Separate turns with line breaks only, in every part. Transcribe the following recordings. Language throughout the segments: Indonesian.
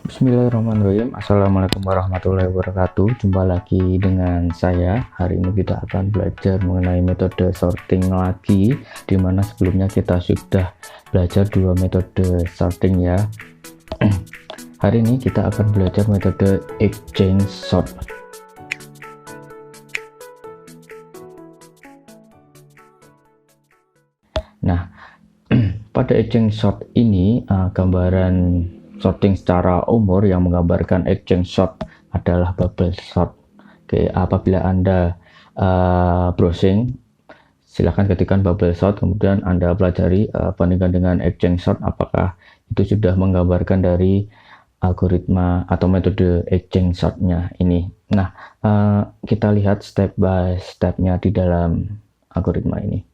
Bismillahirrahmanirrahim. Assalamualaikum warahmatullahi wabarakatuh. Jumpa lagi dengan saya. Hari ini kita akan belajar mengenai metode sorting lagi, dimana sebelumnya kita sudah belajar dua metode sorting ya. Hari ini kita akan belajar metode exchange sort. Nah, pada exchange sort ini gambaran sorting secara umur yang menggambarkan exchange sort adalah bubble sort. Oke, apabila Anda browsing, silahkan ketikkan bubble sort, kemudian Anda pelajari bandingkan dengan exchange sort apakah itu sudah menggambarkan dari algoritma atau metode exchange sortnya ini. Nah, kita lihat step by stepnya di dalam algoritma ini.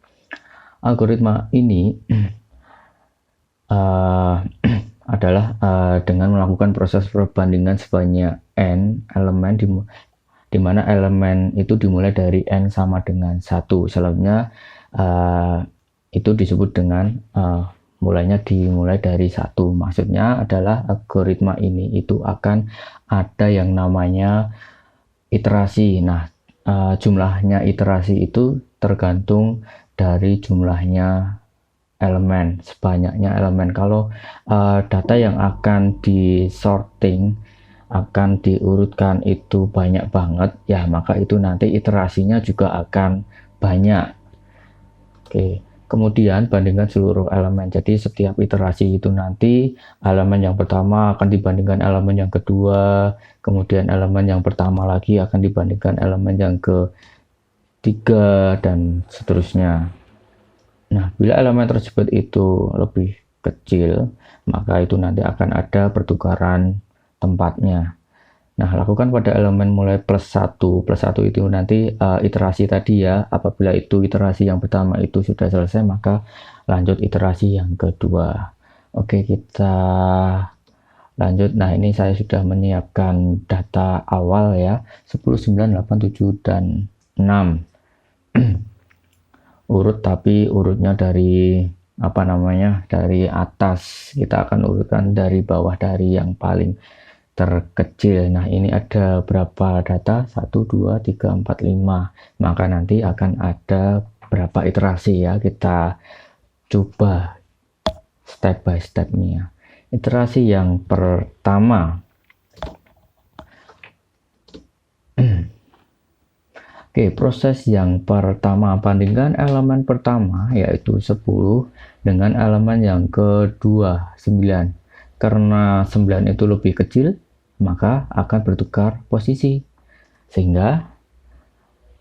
Algoritma ini adalah dengan melakukan proses perbandingan sebanyak n elemen di mana elemen itu dimulai dari n sama dengan 1. Selanjutnya itu disebut dengan mulainya dimulai dari 1. Maksudnya adalah algoritma ini itu akan ada yang namanya iterasi. Nah, jumlahnya iterasi itu tergantung dari jumlahnya elemen, sebanyaknya elemen. Kalau data yang akan disorting, akan diurutkan itu banyak banget ya, maka itu nanti iterasinya juga akan banyak. Oke, kemudian bandingkan seluruh elemen. Jadi setiap iterasi itu nanti elemen yang pertama akan dibandingkan elemen yang kedua, kemudian elemen yang pertama lagi akan dibandingkan elemen yang ketiga, dan seterusnya. Nah, bila elemen tersebut itu lebih kecil, maka itu nanti akan ada pertukaran tempatnya. Nah, lakukan pada elemen mulai plus 1. Plus 1 itu nanti iterasi tadi ya. Apabila itu iterasi yang pertama itu sudah selesai, maka lanjut iterasi yang kedua. Oke, kita lanjut. Nah, ini saya sudah menyiapkan data awal ya. 10, 9, 8, 7, dan 6. Urut, tapi urutnya dari dari atas. Kita akan urutkan dari bawah, dari yang paling terkecil. Nah, ini ada berapa data? 1, 2, 3, 4, 5. Maka nanti akan ada berapa iterasi ya. Kita coba step by stepnya. Iterasi yang pertama. Oke, proses yang pertama, bandingkan elemen pertama yaitu 10 dengan elemen yang kedua 9. Karena 9 itu lebih kecil, maka akan bertukar posisi. Sehingga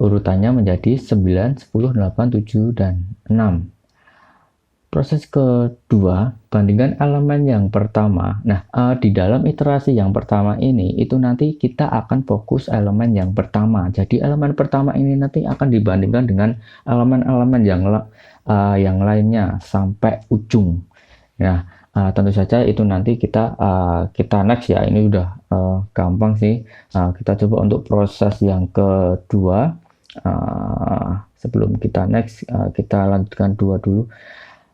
urutannya menjadi 9, 10, 8, 7, dan 6. Proses kedua, bandingkan elemen yang pertama. Nah, di dalam iterasi yang pertama ini, itu nanti kita akan fokus elemen yang pertama. Jadi elemen pertama ini nanti akan dibandingkan dengan elemen-elemen yang lainnya sampai ujung. Nah, tentu saja itu nanti kita next ya. Ini udah gampang sih. Kita coba untuk proses yang kedua. Sebelum kita next, kita lanjutkan 2 dulu.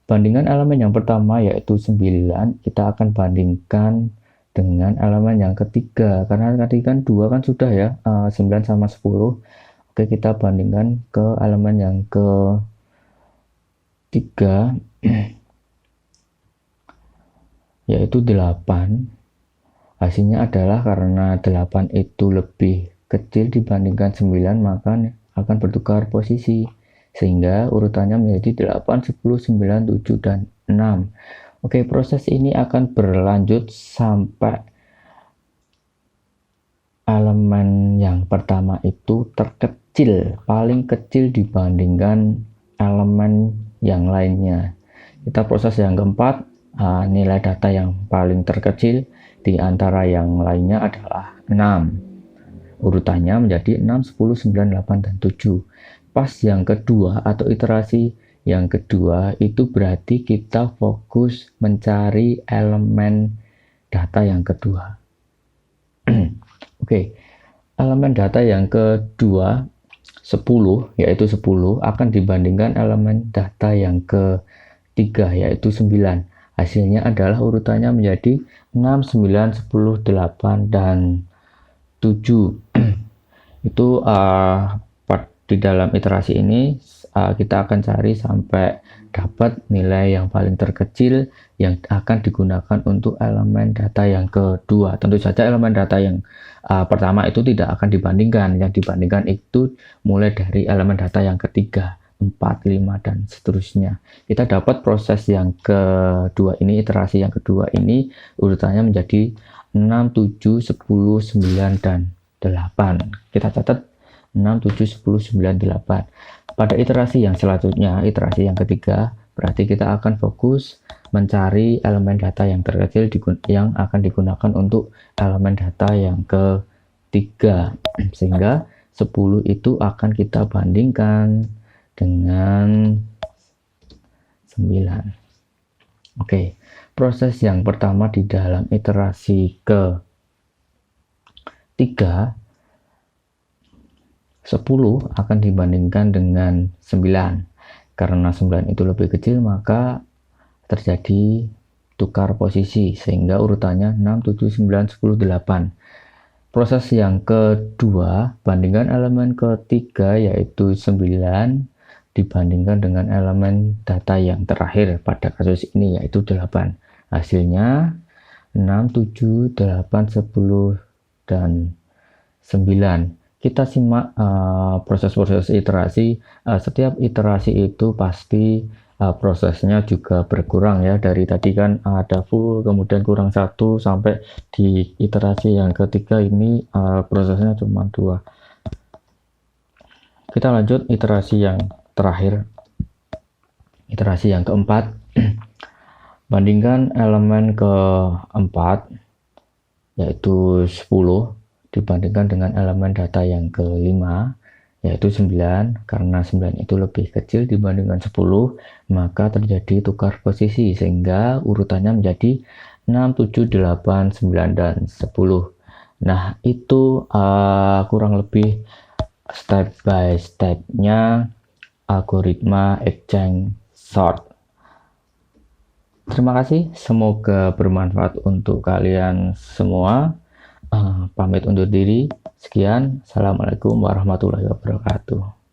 Bandingkan elemen yang pertama yaitu 9, kita akan bandingkan dengan elemen yang ketiga. Karena tadi kan 2 kan sudah ya, 9 sama 10. Oke, kita bandingkan ke elemen yang ketiga yaitu 8. Hasilnya adalah karena 8 itu lebih kecil dibandingkan 9, maka akan bertukar posisi. Sehingga urutannya menjadi 8, 10, 9, 7, dan 6. Oke, proses ini akan berlanjut sampai elemen yang pertama itu terkecil, paling kecil dibandingkan elemen yang lainnya. Kita proses yang keempat, nilai data yang paling terkecil di antara yang lainnya adalah 6. Urutannya menjadi 6, 10, 9, 8, dan 7. Pas yang kedua atau iterasi yang kedua itu berarti kita fokus mencari elemen data yang kedua. Oke, elemen data yang kedua 10 yaitu 10 akan dibandingkan elemen data yang ketiga yaitu 9. Hasilnya adalah urutannya menjadi 6, 9, 10, 8, dan 7. Itu di dalam iterasi ini kita akan cari sampai dapat nilai yang paling terkecil yang akan digunakan untuk elemen data yang kedua. Tentu saja elemen data yang pertama itu tidak akan dibandingkan. Yang dibandingkan itu mulai dari elemen data yang ketiga, 4, 5, dan seterusnya. Kita dapat proses yang kedua ini, iterasi yang kedua ini urutannya menjadi 6, 7, 10, 9, dan 8. Kita catat 6, 7, 10, 9, 8. Pada iterasi yang selanjutnya, iterasi yang ketiga, berarti kita akan fokus mencari elemen data yang terkecil yang akan digunakan untuk elemen data yang ketiga. Sehingga 10 itu akan kita bandingkan dengan 9. Oke, proses yang pertama di dalam iterasi ketiga, 10 akan dibandingkan dengan 9. Karena 9 itu lebih kecil, maka terjadi tukar posisi sehingga urutannya 6, 7, 9, 10, 8. Proses yang kedua, bandingkan elemen ketiga yaitu 9 dibandingkan dengan elemen data yang terakhir pada kasus ini yaitu 8. Hasilnya 6, 7, 8, 10, dan 9. Kita simak proses-proses iterasi. Setiap iterasi itu pasti prosesnya juga berkurang ya. Dari tadi kan ada full, kemudian kurang 1, sampai di iterasi yang ketiga ini prosesnya cuma 2. Kita lanjut iterasi yang terakhir, iterasi yang keempat. Bandingkan elemen keempat yaitu 10 dibandingkan dengan elemen data yang kelima yaitu 9. Karena 9 itu lebih kecil dibandingkan 10, maka terjadi tukar posisi sehingga urutannya menjadi 6, 7, 8, 9, dan 10. Nah, itu kurang lebih step by step-nya algoritma exchange sort. Terima kasih, semoga bermanfaat untuk kalian semua. Pamit undur diri. Sekian, assalamualaikum warahmatullahi wabarakatuh.